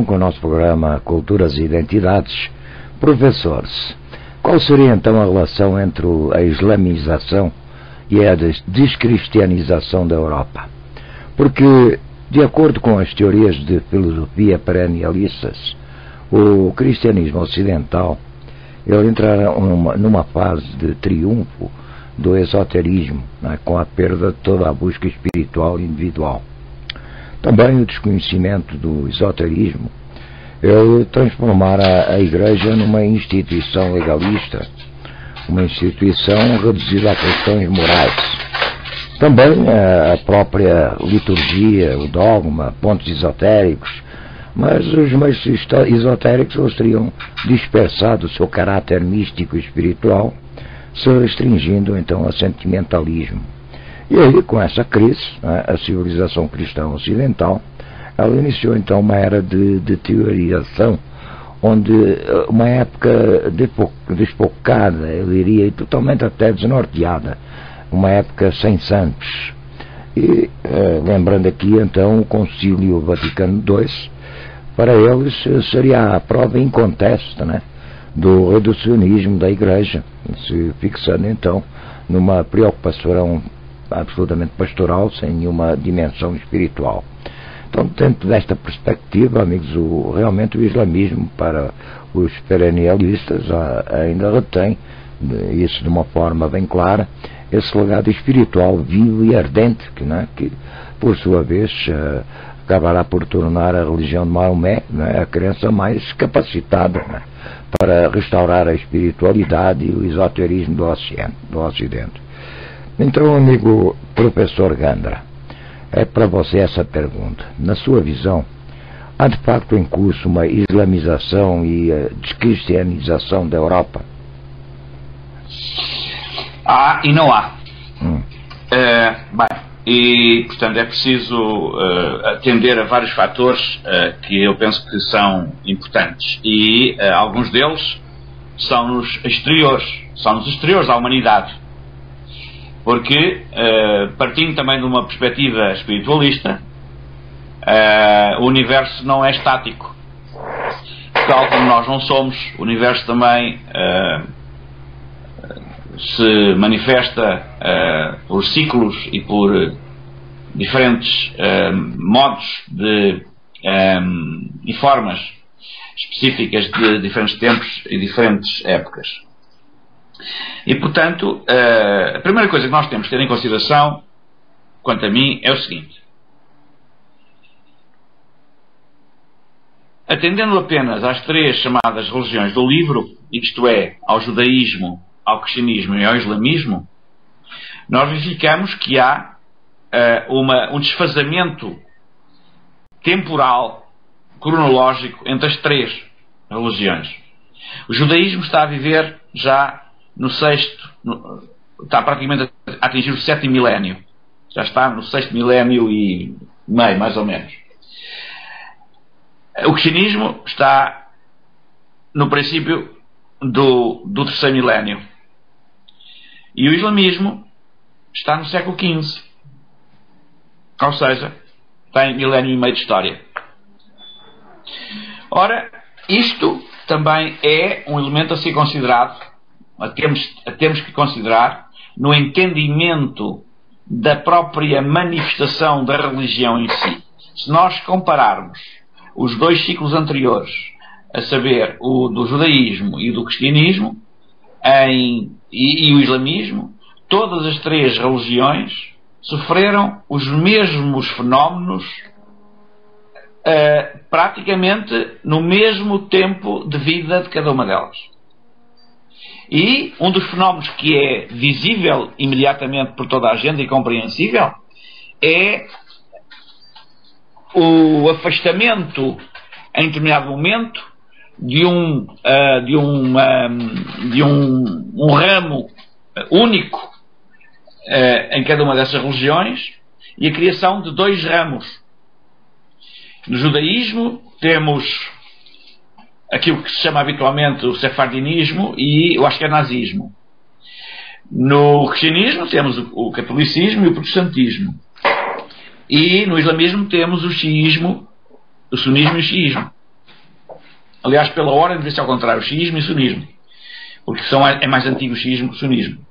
com o nosso programa Culturas e Identidades. Professores, qual seria então a relação entre a islamização e a descristianização da Europa? Porque, de acordo com as teorias de filosofia perennialistas, o cristianismo ocidental ele entrará numa fase de triunfo do esoterismo, né, com a perda de toda a busca espiritual individual. Também o desconhecimento do esoterismo ele transformará a Igreja numa instituição legalista, uma instituição reduzida a questões morais. Também a própria liturgia, o dogma, pontos esotéricos, mas os meios esotéricos eles teriam dispersado o seu caráter místico e espiritual, se restringindo então a sentimentalismo. E aí, com essa crise, a civilização cristã ocidental, ela iniciou então uma era de deterioração, onde uma época desfocada, eu diria, e totalmente até desnorteada, uma época sem santos. E, lembrando aqui então o Concílio Vaticano II, para eles seria a prova inconteste, né, do reducionismo da Igreja, se fixando então numa preocupação absolutamente pastoral, sem nenhuma dimensão espiritual. Então, dentro desta perspectiva, amigos, realmente o islamismo, para os perennialistas, ainda retém, isso de uma forma bem clara, esse legado espiritual vivo e ardente, que por sua vez, acabará por tornar a religião de Maomé, a crença mais capacitada, para restaurar a espiritualidade e o esoterismo do Ocidente. Então, amigo professor Gandra, é para você essa pergunta. Na sua visão, há de facto em curso uma islamização e descristianização da Europa? Há e não há. E, portanto, é preciso atender a vários fatores que eu penso que são importantes. E alguns deles são nos exteriores da humanidade. Porque, partindo também de uma perspectiva espiritualista, o universo não é estático. Tal como nós não somos, o universo também se manifesta por ciclos e por diferentes modos e formas específicas de diferentes tempos e diferentes épocas. E, portanto, a primeira coisa que nós temos que ter em consideração, quanto a mim, é o seguinte. Atendendo apenas às três chamadas religiões do livro, isto é, ao judaísmo, ao cristianismo e ao islamismo, nós verificamos que há um desfazamento temporal, cronológico, entre as três religiões. O judaísmo está a viver já no está praticamente a atingir o 7º milénio. Já está no 6º milénio e meio, mais ou menos. O cristianismo está no princípio do 3º milénio. E o islamismo está no século XV. Ou seja, tem milénio e meio de história. Ora, isto também é um elemento a ser considerado, temos que considerar no entendimento da própria manifestação da religião em si. Se nós compararmos os dois ciclos anteriores, a saber, o do judaísmo e do cristianismo, e o islamismo, todas as três religiões sofreram os mesmos fenómenos praticamente no mesmo tempo de vida de cada uma delas. E um dos fenómenos que é visível imediatamente por toda a gente e compreensível é o afastamento em determinado momento de um ramo único em cada uma dessas religiões e a criação de dois ramos. No judaísmo temos aquilo que se chama habitualmente o sefardinismo e o askenazismo. No cristianismo temos o catolicismo e o protestantismo. E no islamismo temos o xiismo, o sunismo e o xiismo. Aliás, pela ordem devia ser ao contrário, xiismo e sunismo. Porque é mais antigo o xiismo que o sunismo.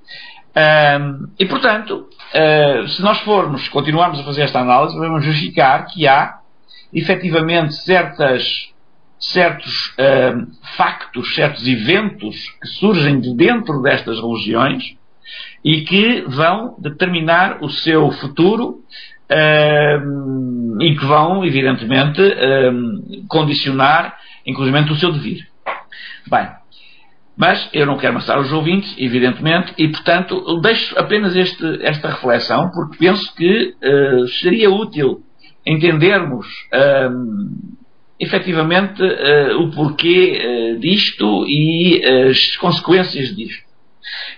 E, portanto, se nós continuarmos a fazer esta análise, vamos verificar que há, efetivamente, certos factos, certos eventos que surgem de dentro destas religiões e que vão determinar o seu futuro e que vão, evidentemente, condicionar, inclusive, o seu devir. Bem, mas eu não quero amassar os ouvintes, evidentemente, e, portanto, deixo apenas esta reflexão, porque penso que seria útil entendermos efetivamente o porquê disto e as consequências disto.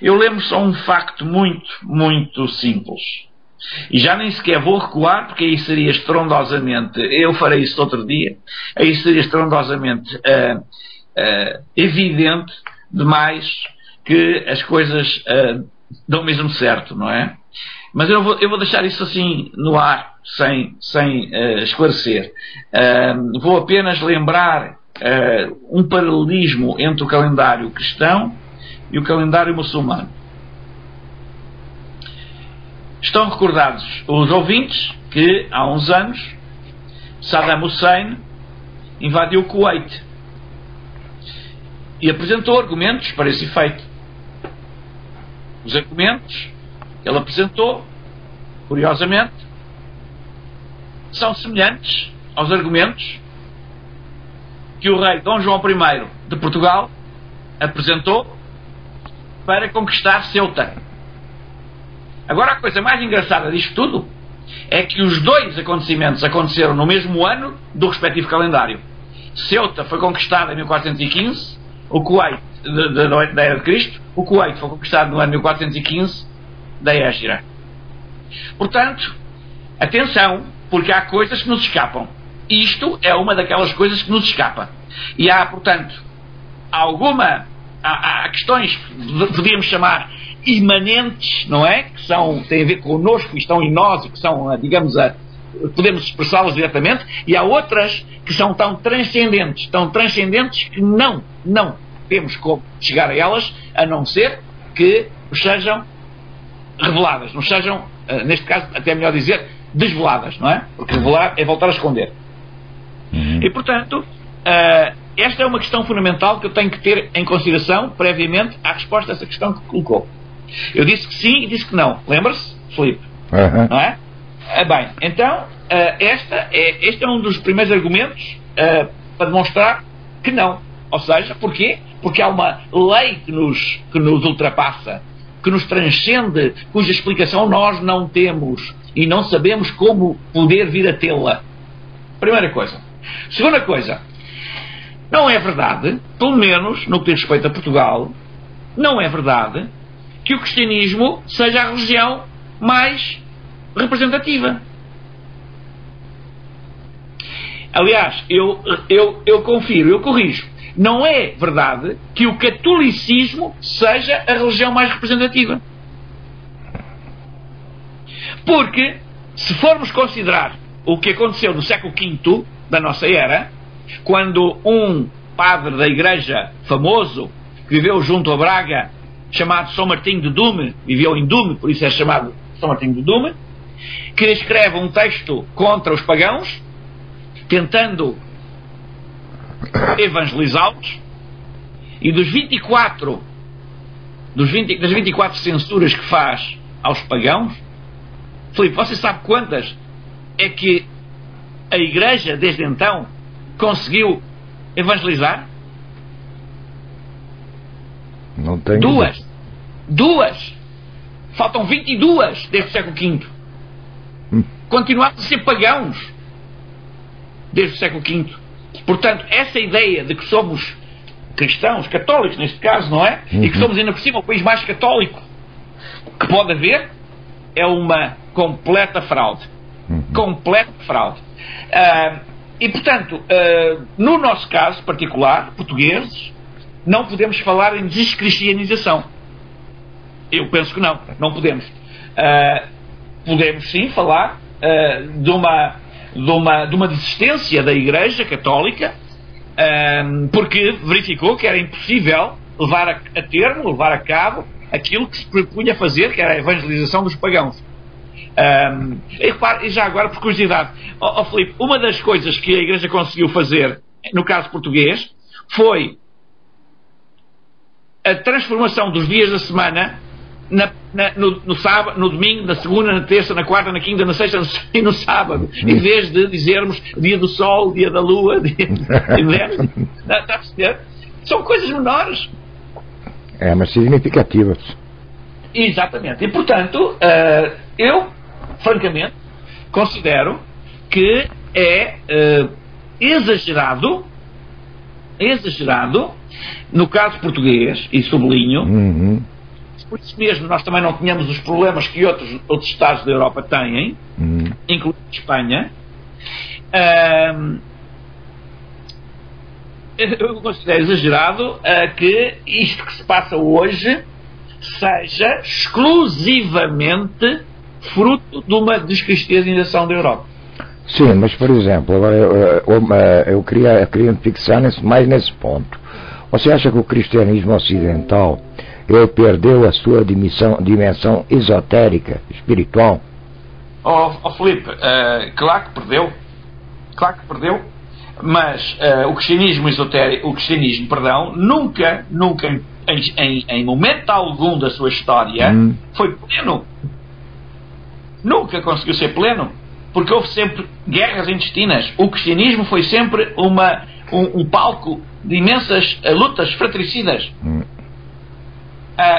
Eu lembro só um facto muito, muito simples. E já nem sequer vou recuar, porque aí seria estrondosamente, eu farei isso outro dia, aí seria estrondosamente evidente demais que as coisas dão mesmo certo, não é? Mas eu vou deixar isso assim no ar, sem esclarecer. Vou apenas lembrar um paralelismo entre o calendário cristão e o calendário muçulmano. Estão recordados os ouvintes que há uns anos Saddam Hussein invadiu o Kuwait e apresentou argumentos para esse efeito. Os argumentos que ele apresentou, curiosamente, são semelhantes aos argumentos que o rei Dom João I de Portugal apresentou para conquistar Ceuta. Agora, a coisa mais engraçada disto tudo é que os dois acontecimentos aconteceram no mesmo ano do respectivo calendário. Ceuta foi conquistada em 1415, o Kuwait, da Era de Cristo, o Kuwait foi conquistado no ano 1415 da Égira. Portanto, atenção, porque há coisas que nos escapam. Isto é uma daquelas coisas que nos escapa. E há, portanto, há questões que podíamos chamar imanentes, não é? Que têm a ver connosco e estão em nós e que são, digamos, podemos expressá-las diretamente, e há outras que são tão transcendentes que não temos como chegar a elas, a não ser que nos sejam reveladas, nos sejam, neste caso, até é melhor dizer, desveladas, não é? Porque revelar é voltar a esconder. E, portanto, esta é uma questão fundamental que eu tenho que ter em consideração previamente à resposta a essa questão que colocou. Eu disse que sim e disse que não. Lembra-se, Filipe? Não é? Bem, então, este é um dos primeiros argumentos para demonstrar que não. Ou seja, porquê? Porque há uma lei que nos ultrapassa, que nos transcende, cuja explicação nós não temos e não sabemos como poder vir a tê-la. Primeira coisa. Segunda coisa. Não é verdade, pelo menos no que diz respeito a Portugal, não é verdade que o cristianismo seja a religião mais representativa. Aliás, eu confiro, eu corrijo. Não é verdade que o catolicismo seja a religião mais representativa. Porque, se formos considerar o que aconteceu no século V da nossa era, quando um padre da igreja famoso, que viveu junto a Braga, chamado São Martinho de Dume, viveu em Dume, por isso é chamado São Martinho de Dume, que escreve um texto contra os pagãos, tentando evangelizá-los, e das 24 censuras que faz aos pagãos, Filipe, você sabe quantas é que a igreja desde então conseguiu evangelizar? Não tenho. Duas. Faltam 22 desde o século V. Continuamos a ser pagãos desde o século V. Portanto, essa ideia de que somos cristãos, católicos neste caso, não é? E que somos ainda por cima o país mais católico que pode haver, é uma completa fraude. Completa fraude. E, portanto, no nosso caso particular, portugueses, não podemos falar em descristianização. Eu penso que não podemos. Podemos sim falar de uma desistência da Igreja Católica porque verificou que era impossível levar a termo, levar a cabo aquilo que se propunha fazer, que era a evangelização dos pagãos. E já agora, por curiosidade, Filipe, uma das coisas que a Igreja conseguiu fazer, no caso português, foi a transformação dos dias da semana no sábado, no domingo, na segunda, na terça, na quarta, na quinta, na sexta e no sábado, em vez de dizermos dia do sol, dia da lua, dia está a perceber? São coisas menores, mas significativas. exatamente, e portanto eu francamente considero que é exagerado no caso português, e sublinho, por isso mesmo nós também não tínhamos os problemas que outros Estados da Europa têm, incluindo Espanha. Eu considero exagerado que isto que se passa hoje seja exclusivamente fruto de uma descristianização da Europa. Sim, mas por exemplo, agora eu queria me fixar mais nesse ponto. Você acha que o cristianismo ocidental perdeu a sua dimensão esotérica, espiritual? Filipe, claro que perdeu, mas o cristianismo esotérico, nunca em momento algum da sua história foi pleno. Nunca conseguiu ser pleno, porque houve sempre guerras intestinas. O cristianismo foi sempre um palco de imensas lutas fratricidas.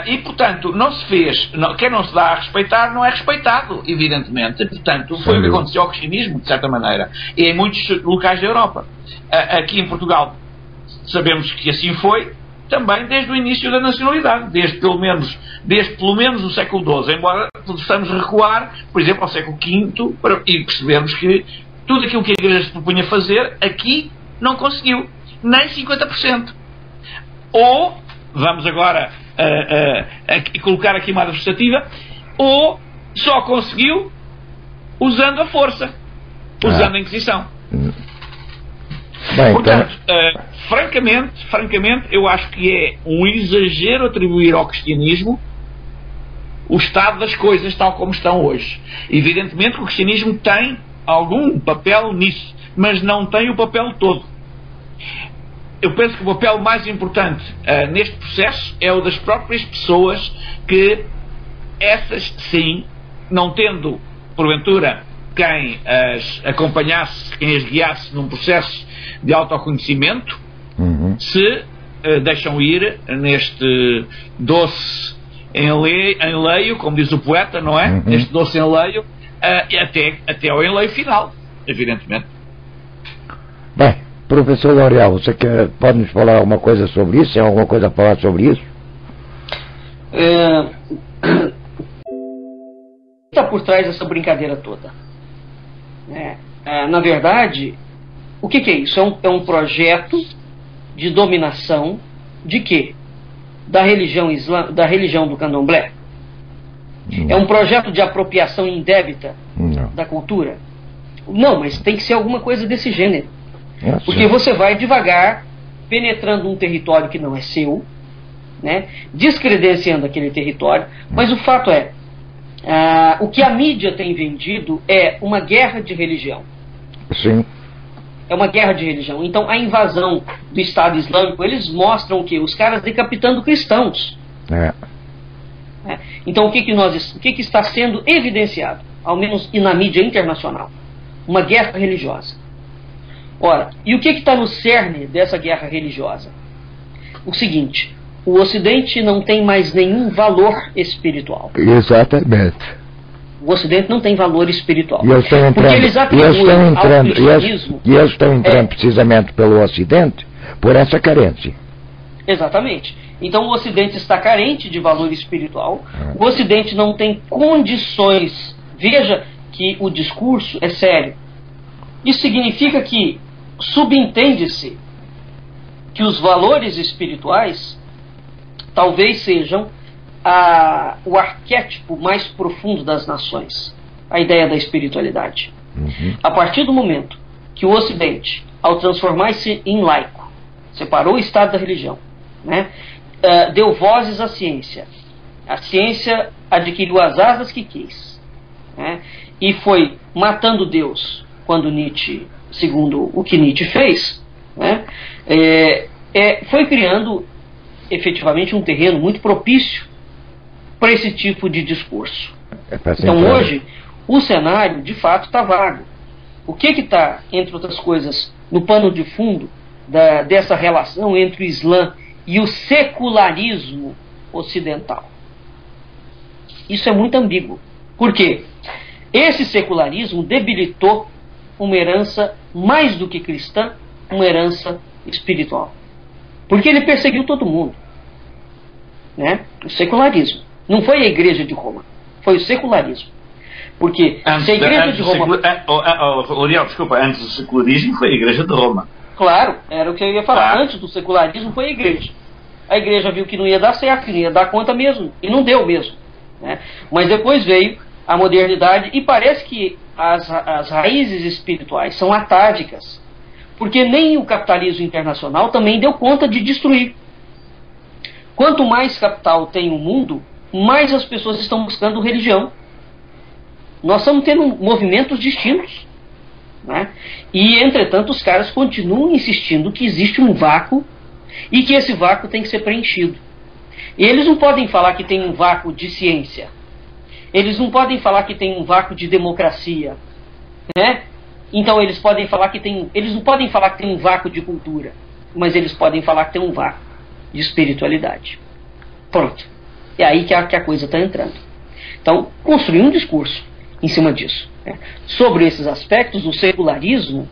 E portanto não se fez, quem não se dá a respeitar não é respeitado, evidentemente. Portanto foi o que aconteceu ao cristianismo, de certa maneira, e em muitos locais da Europa. Aqui em Portugal sabemos que assim foi também desde o início da nacionalidade, desde pelo menos o século XII, embora possamos recuar, por exemplo, ao século V, e percebermos que tudo aquilo que a Igreja se propunha fazer aqui não conseguiu, nem 50%. Ou, vamos agora colocar aqui uma adversativa, ou só conseguiu usando a força, usando a Inquisição. Bem, portanto, francamente, eu acho que é um exagero atribuir ao cristianismo o estado das coisas tal como estão hoje. Evidentemente que o cristianismo tem algum papel nisso, mas não tem o papel todo. Eu penso que o papel mais importante neste processo é o das próprias pessoas, que essas sim, não tendo porventura quem as acompanhasse, quem as guiasse num processo de autoconhecimento, se deixam ir neste doce enleio, como diz o poeta, não é? Este doce enleio, até ao enleio final, evidentemente. Bem, professor L'Oréal, você pode nos falar alguma coisa sobre isso? Tem alguma coisa a falar sobre isso? Está por trás dessa brincadeira toda? Na verdade, o que é isso? É um projeto de dominação de quê? Da religião do candomblé? É um projeto de apropriação indébita da cultura? Não, mas tem que ser alguma coisa desse gênero. Porque você vai devagar penetrando um território que não é seu, né? Descredenciando aquele território, mas o fato é, o que a mídia tem vendido é uma guerra de religião. Sim. É uma guerra de religião. Então a invasão do Estado Islâmico, eles mostram que os caras decapitando cristãos. Então o que está sendo evidenciado, ao menos na mídia internacional? Uma guerra religiosa. Ora, e o que está no cerne dessa guerra religiosa? O seguinte: o Ocidente não tem mais nenhum valor espiritual. Exatamente. O Ocidente não tem valor espiritual. E eles estão entrando precisamente pelo Ocidente por essa carência. Exatamente. Então o Ocidente está carente de valor espiritual. O Ocidente não tem condições. Veja que o discurso é sério. Isso significa que subentende-se que os valores espirituais talvez sejam o arquétipo mais profundo das nações, a ideia da espiritualidade. A partir do momento que o Ocidente, ao transformar-se em laico, separou o Estado da religião, né? Deu vozes à ciência. A ciência adquiriu as asas que quis, né? E foi matando Deus, quando Nietzsche, segundo o que Nietzsche fez, né? Foi criando efetivamente um terreno muito propício para esse tipo de discurso. Então hoje o cenário de fato está vago. O que está, entre outras coisas, no pano de fundo dessa relação entre o Islã e o secularismo ocidental? Isso é muito ambíguo. Por quê? Esse secularismo debilitou uma herança mais do que cristã, uma herança espiritual. Porque ele perseguiu todo mundo, né? O secularismo. Não foi a Igreja de Roma, foi o secularismo. Porque se a Igreja de Roma... Uriel, desculpa, antes do secularismo foi a Igreja de Roma. Claro, era o que eu ia falar. Tá. Antes do secularismo foi a Igreja. A Igreja viu que não ia dar certo, que não ia dar conta mesmo, e não deu mesmo, né? Mas depois veio a modernidade, e parece que as raízes espirituais são atávicas, porque nem o capitalismo internacional também deu conta de destruir. Quanto mais capital tem o mundo, mais as pessoas estão buscando religião. Nós estamos tendo movimentos distintos, né? E, entretanto, os caras continuam insistindo que existe um vácuo e que esse vácuo tem que ser preenchido. E eles não podem falar que tem um vácuo de ciência. Eles não podem falar que tem um vácuo de democracia, né? Então eles podem falar que tem... Eles não podem falar que tem um vácuo de cultura, mas eles podem falar que tem um vácuo de espiritualidade. Pronto. É aí que a coisa está entrando. Então, construir um discurso em cima disso, né? Sobre esses aspectos, o secularismo,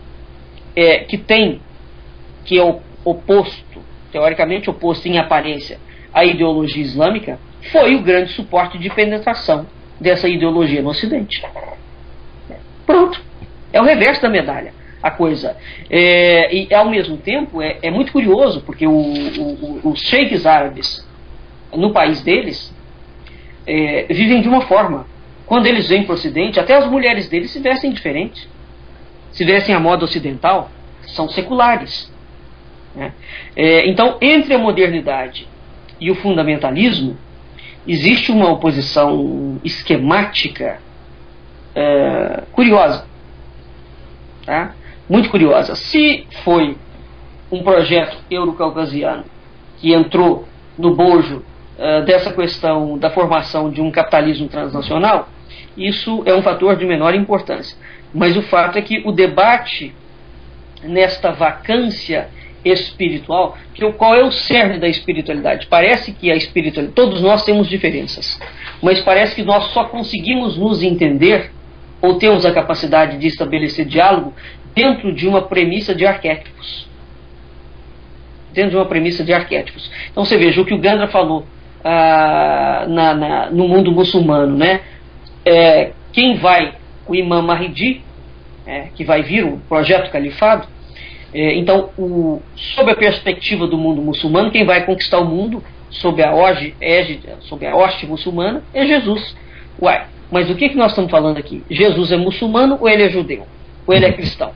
que é oposto, teoricamente oposto em aparência à ideologia islâmica, foi o grande suporte de penetração dessa ideologia no Ocidente. Pronto. É o reverso da medalha, a coisa. E ao mesmo tempo é muito curioso, porque os sheiks árabes, no país deles, vivem de uma forma. Quando eles vêm para o Ocidente, até as mulheres deles se vestem diferente. Se vestem à moda ocidental, são seculares, né? Então, entre a modernidade e o fundamentalismo, existe uma oposição esquemática curiosa, tá? Muito curiosa. Se foi um projeto eurocaucasiano que entrou no bojo dessa questão da formação de um capitalismo transnacional, isso é um fator de menor importância. Mas o fato é que o debate nesta vacância espiritual, qual é o cerne da espiritualidade? Parece que a espiritualidade, todos nós temos diferenças, mas parece que nós só conseguimos nos entender ou temos a capacidade de estabelecer diálogo dentro de uma premissa de arquétipos. Dentro de uma premissa de arquétipos. Então você veja o que o Gandra falou no mundo muçulmano, né? Quem vai, o Imam Mahdi, que vai vir o projeto califado, então, sob a perspectiva do mundo muçulmano, quem vai conquistar o mundo sob a hoste muçulmana é Jesus. Uai, mas do que nós estamos falando aqui? Jesus é muçulmano ou ele é judeu? Ou ele é cristão?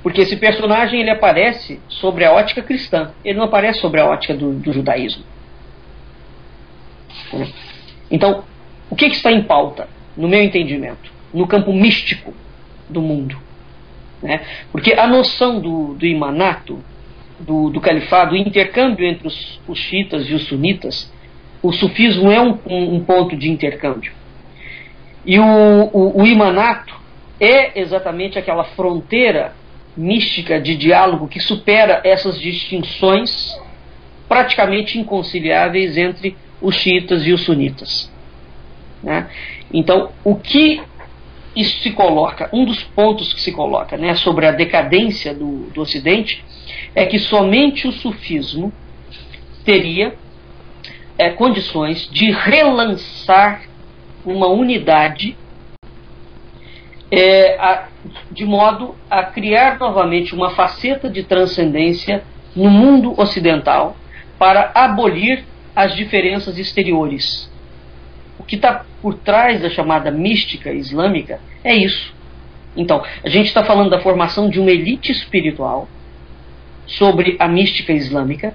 Porque esse personagem ele aparece sobre a ótica cristã, ele não aparece sobre a ótica do judaísmo. Então, o que está em pauta, no meu entendimento, no campo místico do mundo, né? Porque a noção do imanato, do califado, o intercâmbio entre os xiitas e os sunitas, o sufismo é um ponto de intercâmbio. E o imanato é exatamente aquela fronteira mística de diálogo que supera essas distinções praticamente inconciliáveis entre os xiitas e os sunitas, né? Então, o que isso se coloca, um dos pontos que se coloca, né, sobre a decadência do Ocidente, é que somente o sufismo teria condições de relançar uma unidade de modo a criar novamente uma faceta de transcendência no mundo ocidental para abolir as diferenças exteriores. O que está por trás da chamada mística islâmica é isso. Então, a gente está falando da formação de uma elite espiritual sobre a mística islâmica,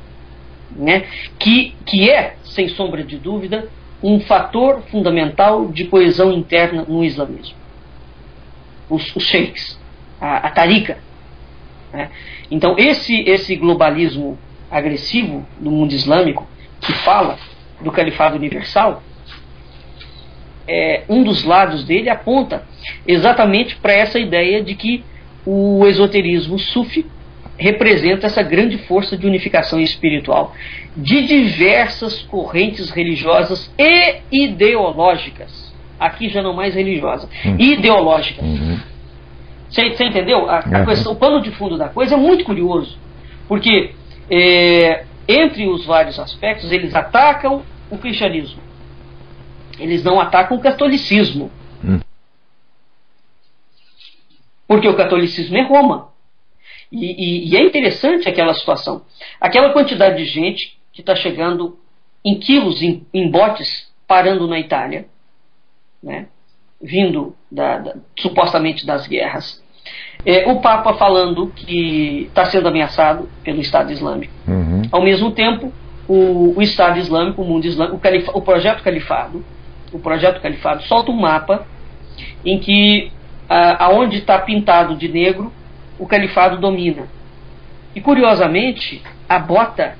né, que é, sem sombra de dúvida, um fator fundamental de coesão interna no islamismo. Os sheiks, a tarika. Né? Então, esse globalismo agressivo do mundo islâmico, que fala do califado universal, um dos lados dele aponta exatamente para essa ideia de que o esoterismo sufi representa essa grande força de unificação espiritual de diversas correntes religiosas e ideológicas. Aqui já não mais religiosa, ideológicas. Você entendeu? O pano de fundo da coisa é muito curioso, porque entre os vários aspectos eles atacam o cristianismo, eles não atacam o catolicismo, porque o catolicismo é Roma. E é interessante aquela situação. Aquela quantidade de gente que está chegando em quilos, em botes, parando na Itália, né, vindo supostamente das guerras. O Papa falando que está sendo ameaçado pelo Estado Islâmico. Ao mesmo tempo, o Estado Islâmico, o mundo islâmico, o projeto Califado solta um mapa em que aonde está pintado de negro, o califado domina. E curiosamente, a bota,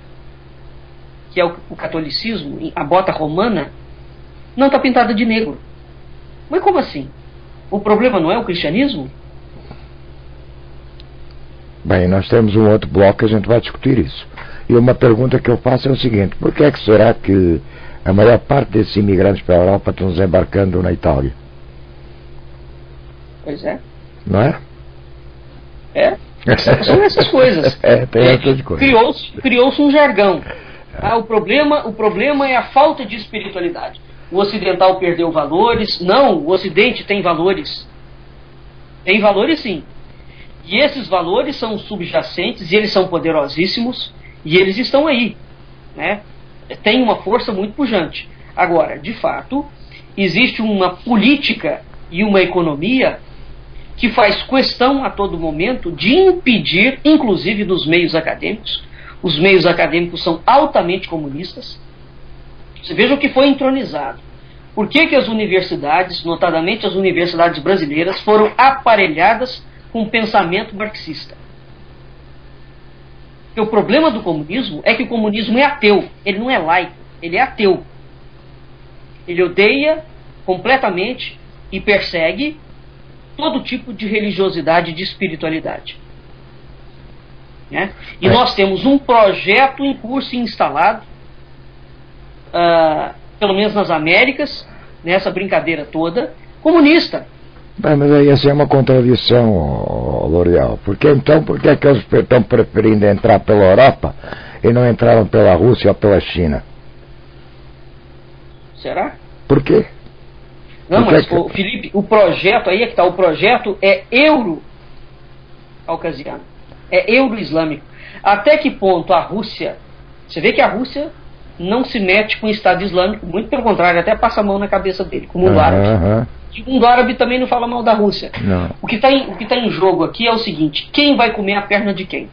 que é o catolicismo, a bota romana, não está pintada de negro. Mas como assim? O problema não é o cristianismo? Bem, nós temos um outro bloco que a gente vai discutir isso. E uma pergunta que eu faço é o seguinte: por que é que será que a maior parte desses imigrantes para a Europa estão desembarcando na Itália? Pois é. Não é? São essas coisas. Tem essas coisas. Criou-se um jargão. O problema é a falta de espiritualidade. O ocidental perdeu valores. Não, o ocidente tem valores. Tem valores sim. E esses valores são subjacentes e eles são poderosíssimos e eles estão aí, né? Tem uma força muito pujante. Agora, de fato, existe uma política e uma economia que faz questão a todo momento de impedir, inclusive nos meios acadêmicos. Os meios acadêmicos são altamente comunistas. Você veja o que foi entronizado. Por que as universidades, notadamente as universidades brasileiras, foram aparelhadas com um pensamento marxista? Porque o problema do comunismo é que o comunismo é ateu. Ele não é laico, ele é ateu. Ele odeia completamente e persegue todo tipo de religiosidade e de espiritualidade. Né? E nós temos um projeto em curso e instalado, pelo menos nas Américas, nessa brincadeira toda, comunista. Bem, mas aí essa é uma contradição, L'Oréal. Porque então, por que é que eles estão preferindo entrar pela Europa e não entraram pela Rússia ou pela China? Será? Por quê? Não, mas, Felipe, o projeto, aí é que está, o projeto é euro-caucasiano, é euro-islâmico. Até que ponto a Rússia, você vê que a Rússia não se mete com o Estado Islâmico, muito pelo contrário, até passa a mão na cabeça dele, com o mundo árabe. E o mundo árabe também não fala mal da Rússia. Não. O que está em jogo aqui é o seguinte: quem vai comer a perna de quem?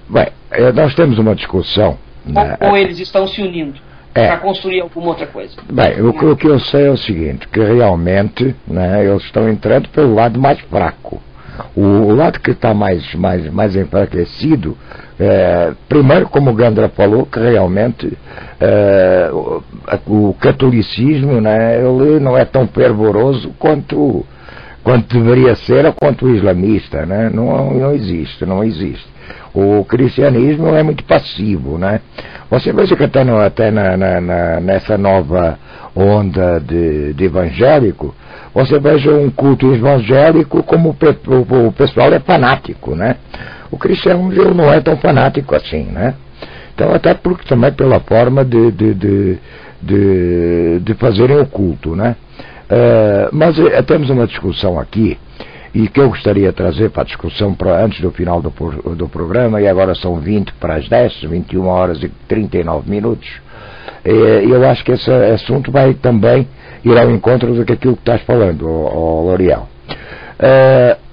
Bem, nós temos uma discussão. Ou eles estão se unindo para construir alguma outra coisa? Bem, o que eu sei é o seguinte, que realmente, né, eles estão entrando pelo lado mais fraco. O lado que está mais enfraquecido, primeiro, como o Gandra falou, que realmente o catolicismo, né, ele não é tão fervoroso quanto deveria ser ou quanto o islamista, né? Não existe. O cristianismo é muito passivo, né? Você veja que até nessa nova onda de evangélico, você veja um culto evangélico como o pessoal é fanático, né? O cristiano não é tão fanático assim, né? Então, até porque também pela forma de fazerem o culto, né? Mas temos uma discussão aqui, e que eu gostaria de trazer para a discussão antes do final do programa, e agora são 20 para as 10, 21 horas e 39 minutos. Eu acho que esse assunto vai também ir ao encontro daquilo que estás falando, L'Oréal.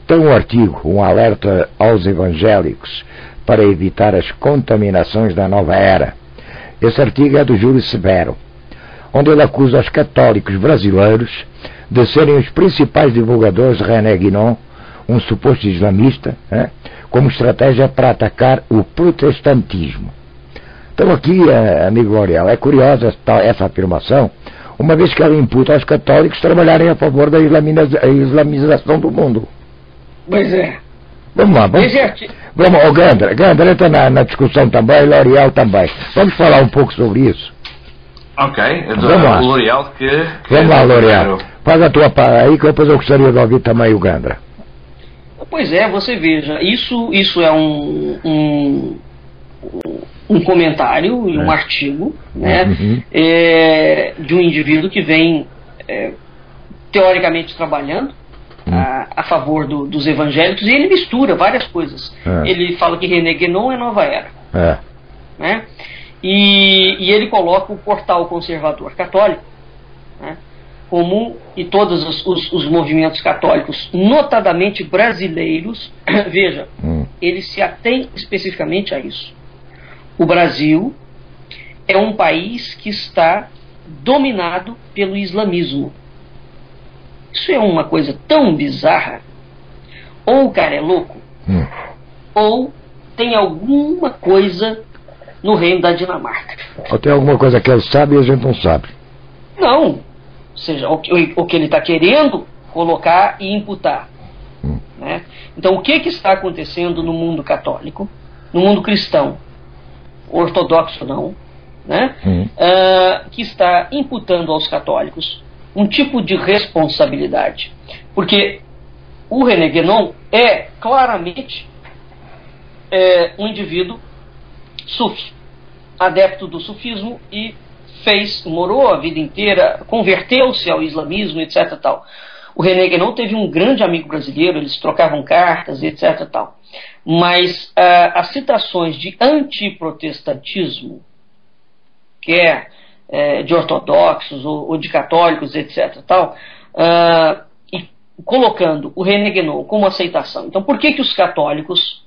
Tem um artigo, um alerta aos evangélicos, para evitar as contaminações da nova era. Esse artigo é do Júlio Severo, onde ele acusa os católicos brasileiros de serem os principais divulgadores de René Guénon, um suposto islamista, como estratégia para atacar o protestantismo. Então aqui, amigo L'Oréal, é curiosa essa afirmação, uma vez que ela imputa aos católicos trabalharem a favor da islamização do mundo. Pois é. Vamos lá, vamos, Gandra entra na discussão também, L'Oréal também. Vamos falar um pouco sobre isso. Ok, vamos lá. L'Oréal Vamos lá, L'Oréal. Faz a tua parte aí que depois eu gostaria de ouvir também o Gandra. Pois é, você veja, isso é um comentário e um artigo, né, de um indivíduo que vem teoricamente trabalhando a favor dos evangélicos, e ele mistura várias coisas. Ele fala que René Guénon é nova era, né, e ele coloca o portal conservador católico, né, e todos os movimentos católicos, notadamente brasileiros, veja, ele se atém especificamente a isso. O Brasil é um país que está dominado pelo islamismo. Isso é uma coisa tão bizarra. Ou o cara é louco, ou tem alguma coisa no reino da Dinamarca. Ou tem alguma coisa que ele sabe e a gente não sabe. Não. Ou seja, o que ele está querendo colocar e imputar. Né? Então, o que está acontecendo no mundo católico, no mundo cristão, ortodoxo não, né? Que está imputando aos católicos um tipo de responsabilidade. Porque o René Guénon é claramente um indivíduo sufi, adepto do sufismo, e morou a vida inteira, converteu-se ao islamismo, etc. Tal. O René Guénon teve um grande amigo brasileiro, eles trocavam cartas, etc. Tal. Mas as citações de antiprotestantismo, que de ortodoxos ou de católicos, etc. Tal, e colocando o René Guénon como aceitação. Então, por que os católicos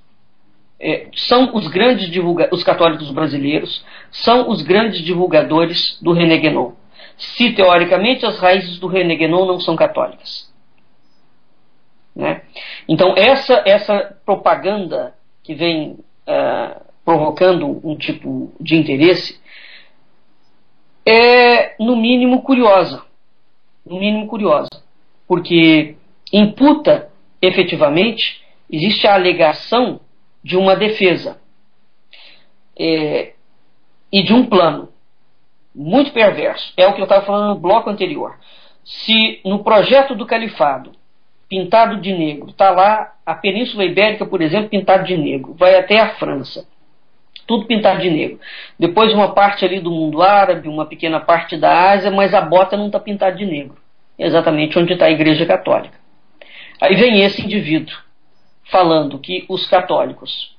são os grandes os católicos brasileiros são os grandes divulgadores do René Guénon, se teoricamente as raízes do René Guénon não são católicas, né? Então essa propaganda que vem provocando um tipo de interesse é no mínimo curiosa, porque imputa efetivamente, existe a alegação de uma defesa e de um plano muito perverso. É o que eu estava falando no bloco anterior. Se no projeto do califado, pintado de negro, está lá a Península Ibérica, por exemplo, pintado de negro, vai até a França, tudo pintado de negro. Depois uma parte ali do mundo árabe, uma pequena parte da Ásia, mas a bota não está pintada de negro, exatamente onde está a Igreja Católica. Aí vem esse indivíduo falando que os católicos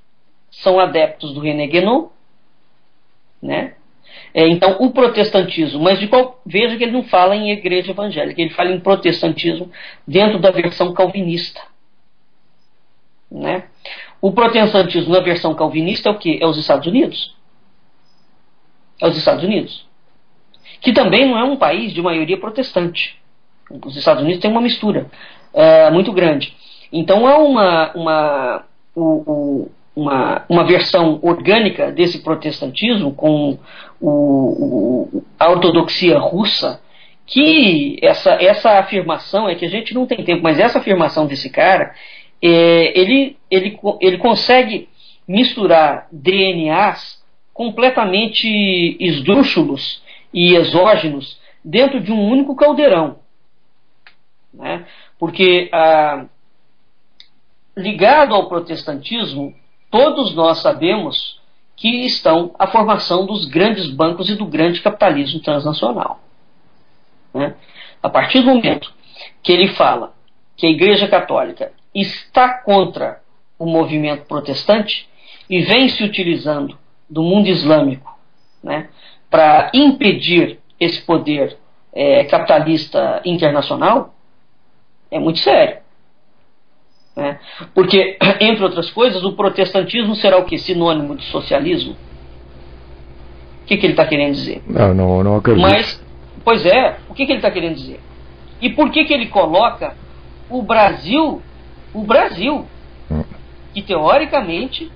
são adeptos do René Guénon, né? Então, o protestantismo, mas veja que ele não fala em igreja evangélica, ele fala em protestantismo dentro da versão calvinista, né? O protestantismo na versão calvinista é o quê? É os Estados Unidos. Que também não é um país de maioria protestante. Os Estados Unidos têm uma mistura muito grande. Então há uma versão orgânica desse protestantismo com a ortodoxia russa, que essa afirmação, é que a gente não tem tempo, mas essa afirmação desse cara, ele consegue misturar DNAs completamente esdrúxulos e exógenos dentro de um único caldeirão, né? Porque ligado ao protestantismo, todos nós sabemos que estão a formação dos grandes bancos e do grande capitalismo transnacional, né? A partir do momento que ele fala que a Igreja Católica está contra o movimento protestante e vem se utilizando do mundo islâmico, né, para impedir esse poder capitalista internacional, é muito sério. né? Porque, entre outras coisas, o protestantismo será o que? Sinônimo de socialismo? O que ele está querendo dizer? Não acredito. Mas, pois é, o que ele está querendo dizer? E por que ele coloca o Brasil, que teoricamente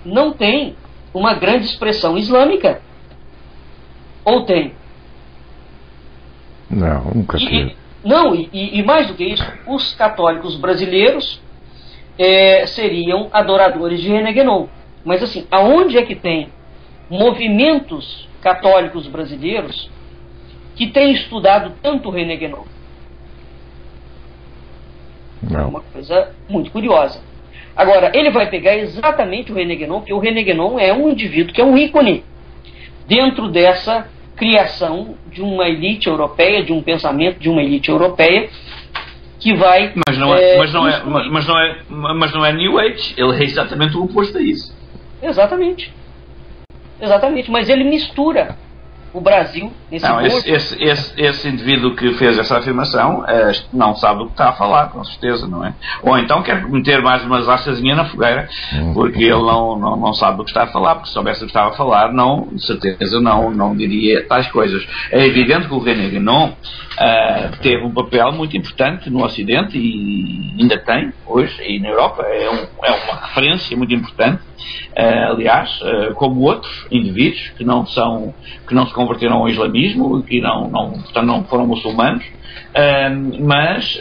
não tem uma grande expressão islâmica? Ou tem? Não, nunca teve. E mais do que isso, os católicos brasileiros seriam adoradores de René Guénon. Mas assim, aonde é que tem movimentos católicos brasileiros que têm estudado tanto René Guénon? Não. É uma coisa muito curiosa. Agora, ele vai pegar exatamente o René Guénon, porque o René Guénon é um indivíduo que é um ícone dentro dessa criação de uma elite europeia, de um pensamento de uma elite europeia que vai... Mas não é New Age, ele é exatamente o oposto a isso. Exatamente, mas ele mistura o Brasil nesse esse indivíduo que fez essa afirmação não sabe do que está a falar, com certeza, não é? Ou então quer meter mais umas achazinhas na fogueira, porque ele não sabe do que está a falar, porque se soubesse do que estava a falar, de certeza não diria tais coisas. É evidente que o René Guénon teve um papel muito importante no Ocidente e ainda tem hoje, e na Europa é uma referência muito importante, aliás, como outros indivíduos que não se converteram ao islamismo, que portanto não foram muçulmanos, mas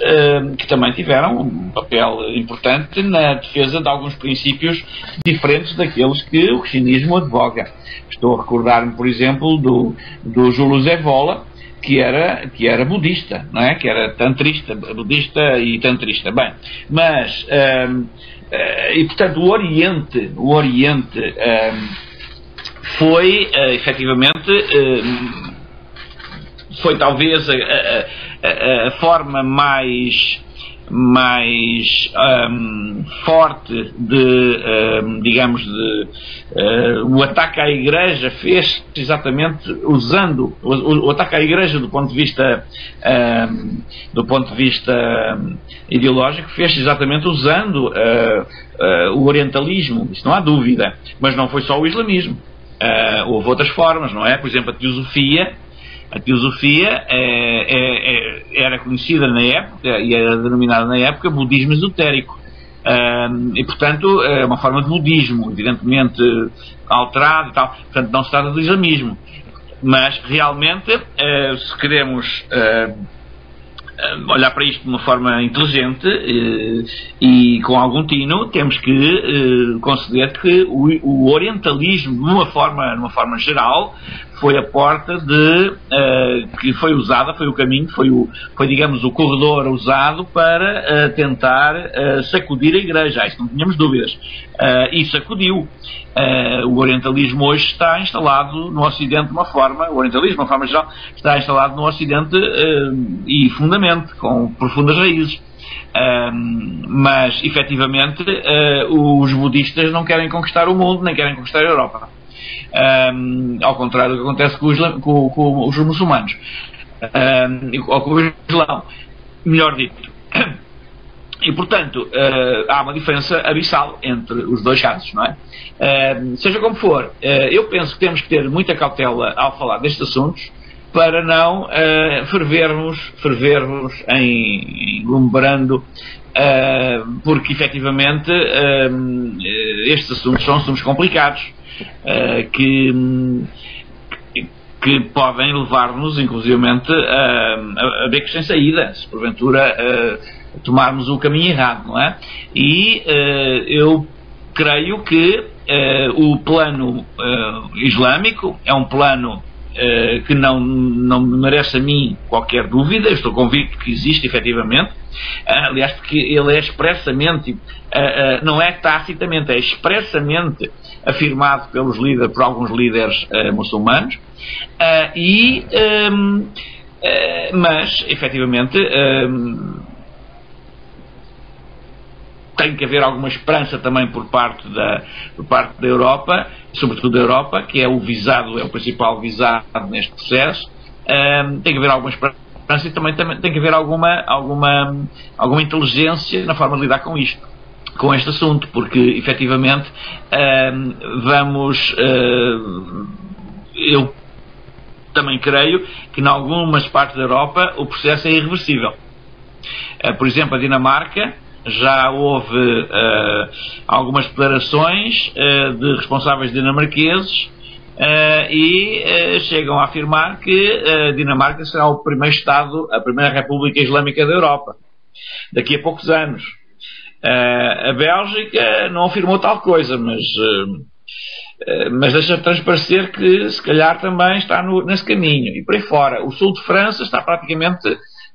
que também tiveram um papel importante na defesa de alguns princípios diferentes daqueles que o cristianismo advoga. Estou a recordar-me, por exemplo, do Julius Evola, que era budista, não é? Que era tantrista, budista e tantrista. Bem, mas e portanto o Oriente foi efetivamente foi talvez a forma mais forte o ataque à Igreja fez exatamente usando o ataque à Igreja do ponto de vista ideológico, fez exatamente usando o orientalismo, isso não há dúvida, mas não foi só o islamismo, houve outras formas, não é? Por exemplo, a teosofia era conhecida na época e era denominada na época budismo esotérico, e portanto é uma forma de budismo, evidentemente alterado e tal, portanto não se trata do islamismo, mas realmente se queremos olhar para isto de uma forma inteligente e com algum tino, temos que conceder que o orientalismo, de uma forma geral, foi a porta que foi usada, foi o caminho, foi digamos o corredor usado para tentar sacudir a Igreja, isso não tínhamos dúvidas, e sacudiu. O orientalismo hoje está instalado no Ocidente de uma forma, o orientalismo de uma forma geral está instalado no Ocidente e fundamente, com profundas raízes, mas efetivamente os budistas não querem conquistar o mundo, nem querem conquistar a Europa, ao contrário do que acontece com os muçulmanos, ou com o Islão, melhor dito. E, portanto, há uma diferença abissal entre os dois casos, não é? Seja como for, eu penso que temos que ter muita cautela ao falar destes assuntos para não fervermos em glumbrando, porque, efetivamente, estes assuntos são assuntos complicados, que podem levar-nos, inclusivamente, a becos sem saída, se porventura tomarmos o caminho errado, não é? E eu creio que o plano islâmico é um plano que não me merece a mim qualquer dúvida, eu estou convicto que existe efetivamente, aliás, porque ele é expressamente, não é tacitamente, é expressamente afirmado por alguns líderes muçulmanos, mas efetivamente tem que haver alguma esperança também por parte da Europa, sobretudo da Europa, que é o principal visado neste processo. Tem que haver alguma esperança e também tem que haver alguma inteligência na forma de lidar com isto. com este assunto, porque efetivamente eu também creio que em algumas partes da Europa o processo é irreversível. Por exemplo, a Dinamarca, já houve algumas declarações de responsáveis dinamarqueses e chegam a afirmar que a Dinamarca será o primeiro Estado, a primeira República Islâmica da Europa, daqui a poucos anos. A Bélgica não afirmou tal coisa, mas deixa transparecer que se calhar também está nesse caminho. E por aí fora, o sul de França está praticamente...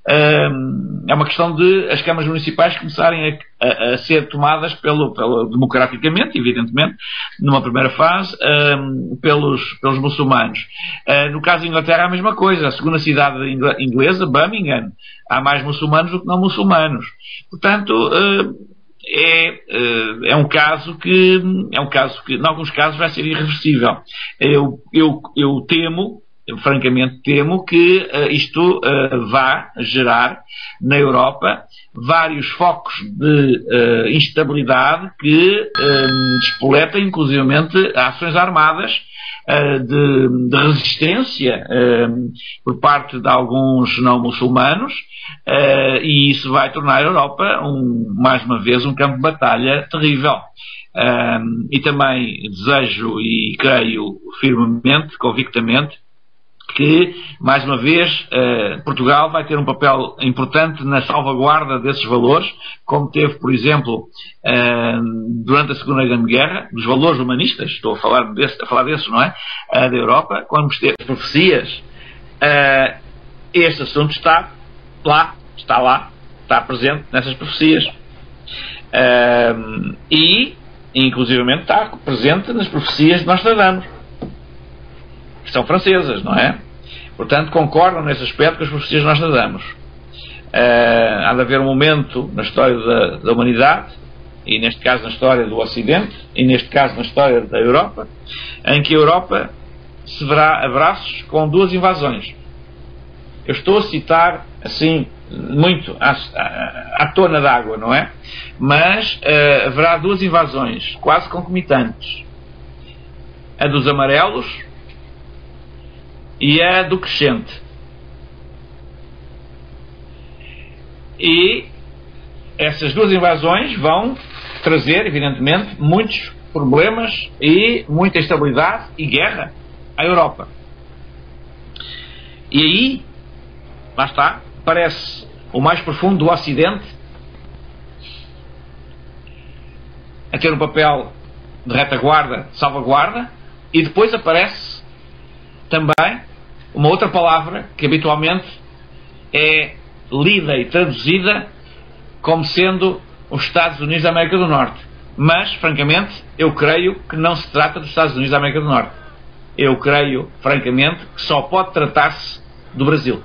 é uma questão de as câmaras municipais começarem a ser tomadas democraticamente, evidentemente, numa primeira fase, pelos muçulmanos. No caso da Inglaterra, a mesma coisa. A segunda cidade inglesa, Birmingham, há mais muçulmanos do que não muçulmanos. Portanto, é um caso que, em alguns casos, vai ser irreversível. Eu temo, francamente temo, que isto vá gerar na Europa vários focos de instabilidade que despoletem inclusivamente ações armadas de resistência por parte de alguns não muçulmanos, e isso vai tornar a Europa mais uma vez um campo de batalha terrível. E também desejo e creio firmemente, convictamente, que, mais uma vez, Portugal vai ter um papel importante na salvaguarda desses valores, como teve, por exemplo, durante a Segunda Grande Guerra, dos valores humanistas, estou a falar desses, não é? Da Europa, quando teve profecias. Este assunto está presente nessas profecias. E, inclusivamente, está presente nas profecias de Nostradamus, que são francesas, não é? Portanto, concordam nesse aspecto com as profecias de Nostradamus. Há de haver um momento na história da humanidade, e neste caso na história do Ocidente, e neste caso na história da Europa, em que a Europa se verá a braços com duas invasões. Eu estou a citar, assim, muito à tona d'água, não é? Mas haverá duas invasões, quase concomitantes. A dos amarelos e a do crescente. E essas duas invasões vão trazer, evidentemente, muitos problemas e muita instabilidade e guerra à Europa. E aí, lá está, aparece o mais profundo do Ocidente a ter um papel de retaguarda, de salvaguarda, e depois aparece também uma outra palavra que habitualmente é lida e traduzida como sendo os Estados Unidos da América do Norte. Mas, francamente, eu creio que não se trata dos Estados Unidos da América do Norte. Eu creio, francamente, que só pode tratar-se do Brasil.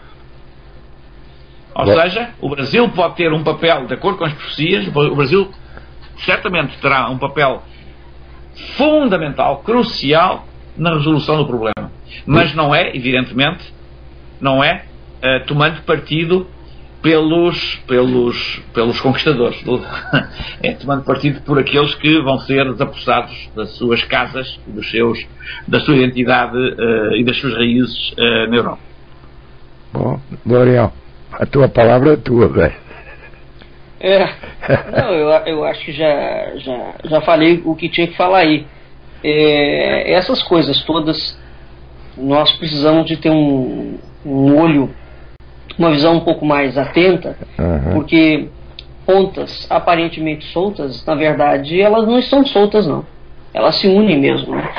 Ou seja, o Brasil pode ter um papel, de acordo com as profecias, o Brasil certamente terá um papel fundamental, crucial, na resolução do problema. Mas não é, evidentemente, não é tomando partido pelos conquistadores. É tomando partido por aqueles que vão ser desapossados das suas casas, da sua identidade e das suas raízes na Europa. Bom, L'Oréal, a tua palavra é tua, velho. Não, eu acho que já falei o que tinha que falar aí. Essas coisas todas, nós precisamos de ter um olho, uma visão um pouco mais atenta, porque pontas aparentemente soltas, na verdade, elas não estão soltas, não. Elas se unem mesmo, né?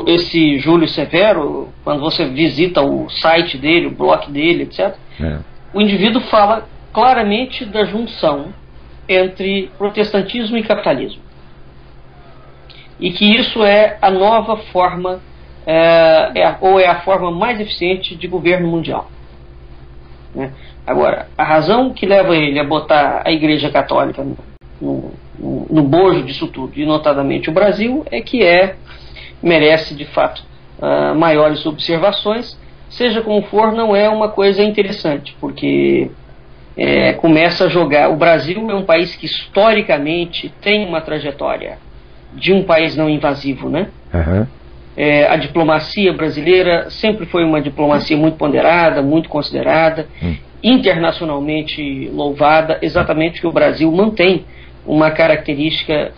Esse Júlio Severo, quando você visita o site dele, o blog dele, etc., o indivíduo fala claramente da junção entre protestantismo e capitalismo. E que isso é a nova forma, ou é a forma mais eficiente de governo mundial. Né? Agora, a razão que leva ele a botar a Igreja Católica no bojo disso tudo, e notadamente o Brasil, é que merece de fato maiores observações. Seja como for, não é uma coisa interessante, porque começa a jogar. O Brasil é um país que historicamente tem uma trajetória de um país não invasivo, né? Uhum. A diplomacia brasileira sempre foi uma diplomacia muito ponderada, muito considerada, internacionalmente louvada, exatamente porque o Brasil mantém uma característica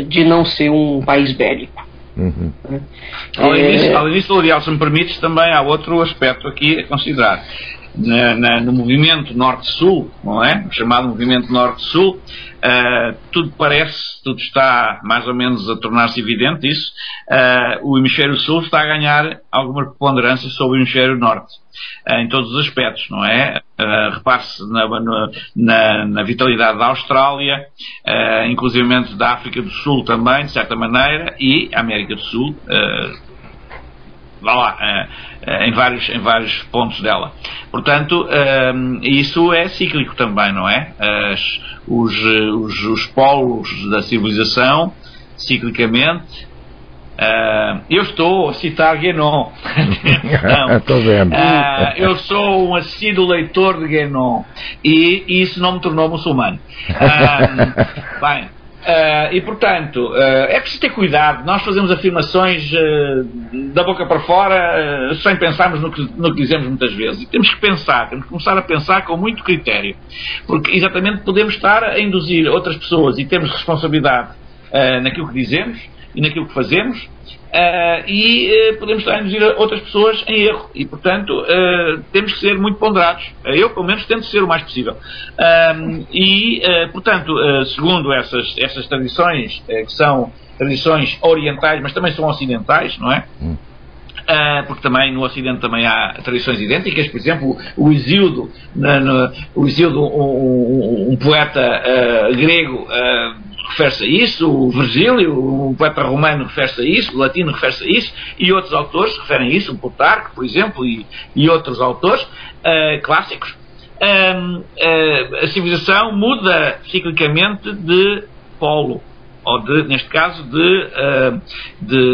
de não ser um país bélico. Uhum. Ao início, L'Oréal, se me permites, também há outro aspecto aqui a considerar. No movimento Norte-Sul, não é? O chamado movimento Norte-Sul, tudo está mais ou menos a tornar-se evidente isso. O hemisfério Sul está a ganhar alguma preponderância sobre o hemisfério Norte, em todos os aspectos, não é? Repare-se na vitalidade da Austrália, inclusivamente da África do Sul também, de certa maneira, e a América do Sul, em vários pontos dela. Portanto, isso é cíclico também, não é? Os polos da civilização, ciclicamente. Eu estou a citar Guénon. Estou vendo. Eu sou um assíduo leitor de Guénon e isso não me tornou muçulmano. Bem, e portanto, é preciso ter cuidado. Nós fazemos afirmações da boca para fora sem pensarmos no que dizemos muitas vezes. E temos que começar a pensar com muito critério, porque exatamente podemos estar a induzir outras pessoas e temos responsabilidade naquilo que dizemos e naquilo que fazemos, e podemos estar a induzir outras pessoas em erro, e portanto temos que ser muito ponderados. Eu pelo menos tento ser o mais possível, portanto, segundo essas tradições, que são tradições orientais, mas também são ocidentais, não é? Porque também no Ocidente também há tradições idênticas. Por exemplo, o Hesíodo, um poeta grego, refere-se a isso, o Virgílio, o poeta romano, refere-se a isso, o latino refere-se a isso, e outros autores referem a isso, o Plutarco, por exemplo, e outros autores clássicos. A civilização muda ciclicamente de polo, ou neste caso de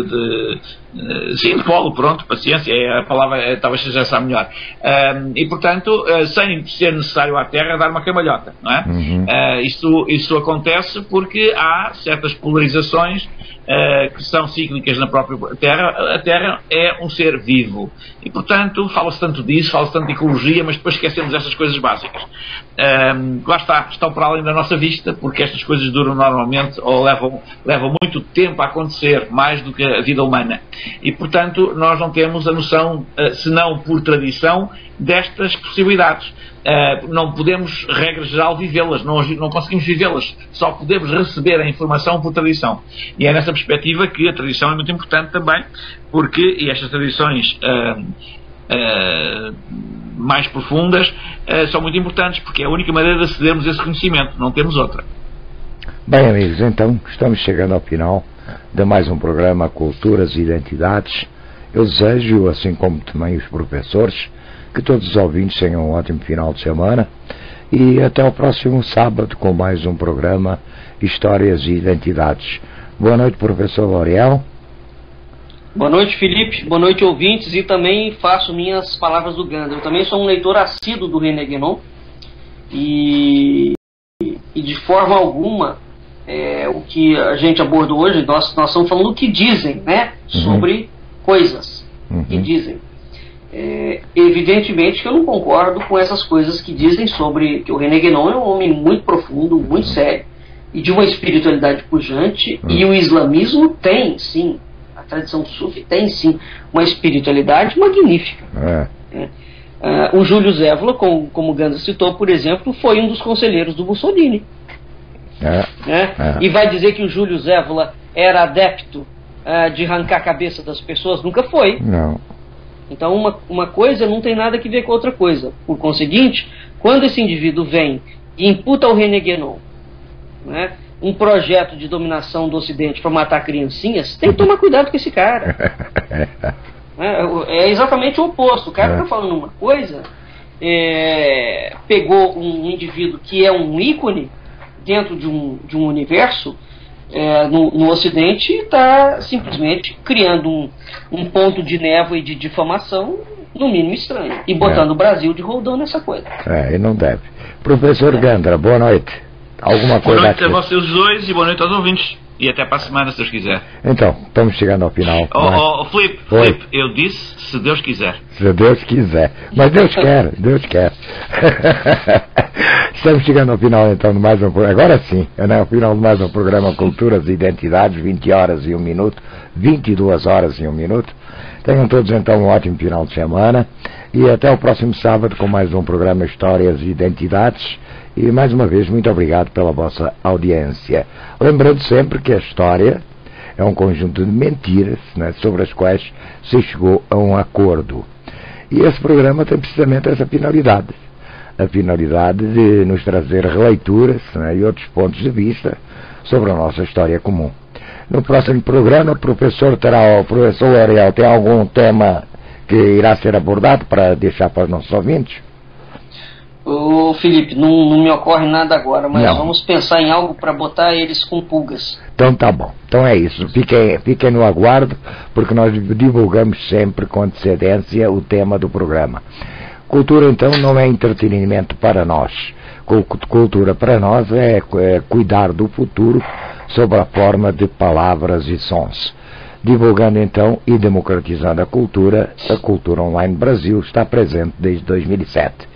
polo, pronto, paciência, a palavra talvez seja essa a melhor. E portanto, sem ser necessário à Terra dar uma cambalhota, não é? Uhum. Isso acontece porque há certas polarizações que são cíclicas na própria Terra. A Terra é um ser vivo e portanto fala-se tanto disso, fala-se tanto de ecologia, mas depois esquecemos essas coisas básicas. Lá estão para além da nossa vista, porque estas coisas duram normalmente ou levam muito tempo a acontecer, mais do que a vida humana. E, portanto, nós não temos a noção, senão por tradição, destas possibilidades. Não podemos, regra geral, vivê-las, não conseguimos vivê-las, só podemos receber a informação por tradição. E é nessa perspectiva que a tradição é muito importante também, e estas tradições mais profundas são muito importantes, porque é a única maneira de acedermos a esse conhecimento, não temos outra. Bem, amigos, então estamos chegando ao final de mais um programa Culturas e Identidades. Eu desejo, assim como também os professores, que todos os ouvintes tenham um ótimo final de semana e até o próximo sábado com mais um programa Histórias e Identidades. Boa noite, professor L'Oréal. Boa noite, Felipe. Boa noite, ouvintes. E também faço minhas palavras do Gandalf. Eu também sou um leitor assíduo do René Guénon e de forma alguma o que a gente abordou hoje, nós estamos falando do que dizem, né? Sobre coisas que dizem. Evidentemente que eu não concordo com essas coisas que dizem sobre que o René Guénon é um homem muito profundo, muito sério e de uma espiritualidade pujante, e o islamismo tem sim, a tradição sufi tem sim uma espiritualidade magnífica. O Júlio Zévola, como o Gandalf citou, por exemplo, foi um dos conselheiros do Mussolini. E vai dizer que o Júlio Zévola era adepto de arrancar a cabeça das pessoas? Nunca foi. Não. Então uma coisa não tem nada a ver com outra coisa. Por conseguinte, quando esse indivíduo vem e imputa ao René Guénon, né, um projeto de dominação do Ocidente para matar criancinhas, tem que tomar cuidado com esse cara. É exatamente o oposto. O cara está falando uma coisa, pegou um indivíduo que é um ícone dentro de um universo, no Ocidente está simplesmente criando um ponto de névoa e de difamação, no mínimo estranho, e botando o Brasil de roldão nessa coisa. E não deve. Professor Gandra, boa noite. Alguma coisa? Boa noite a vocês dois e boa noite aos ouvintes. E até para a semana, se Deus quiser. Então, estamos chegando ao final. Filipe, eu disse se Deus quiser. Se Deus quiser. Mas Deus quer, Deus quer. Estamos chegando ao final, então, de mais um programa. Agora sim, ao final de mais um programa Culturas e Identidades, 20 horas e 1 minuto, 22 horas e 1 minuto. Tenham todos, então, um ótimo final de semana. E até o próximo sábado com mais um programa Histórias e Identidades. E mais uma vez, muito obrigado pela vossa audiência. Lembrando sempre que a história é um conjunto de mentiras, né, sobre as quais se chegou a um acordo. E esse programa tem precisamente essa finalidade. A finalidade de nos trazer releituras, né, e outros pontos de vista sobre a nossa história comum. No próximo programa, o professor Ariel tem algum tema que irá ser abordado para deixar para os nossos ouvintes? Ô Felipe, não me ocorre nada agora, mas vamos pensar em algo para botar eles com pulgas. Então tá bom, então é isso, fiquem no aguardo, porque nós divulgamos sempre com antecedência o tema do programa. Cultura então não é entretenimento para nós, cultura para nós é cuidar do futuro sob a forma de palavras e sons. Divulgando então e democratizando a Cultura Online Brasil está presente desde 2007.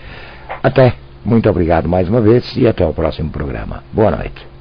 Muito obrigado mais uma vez e até o próximo programa. Boa noite.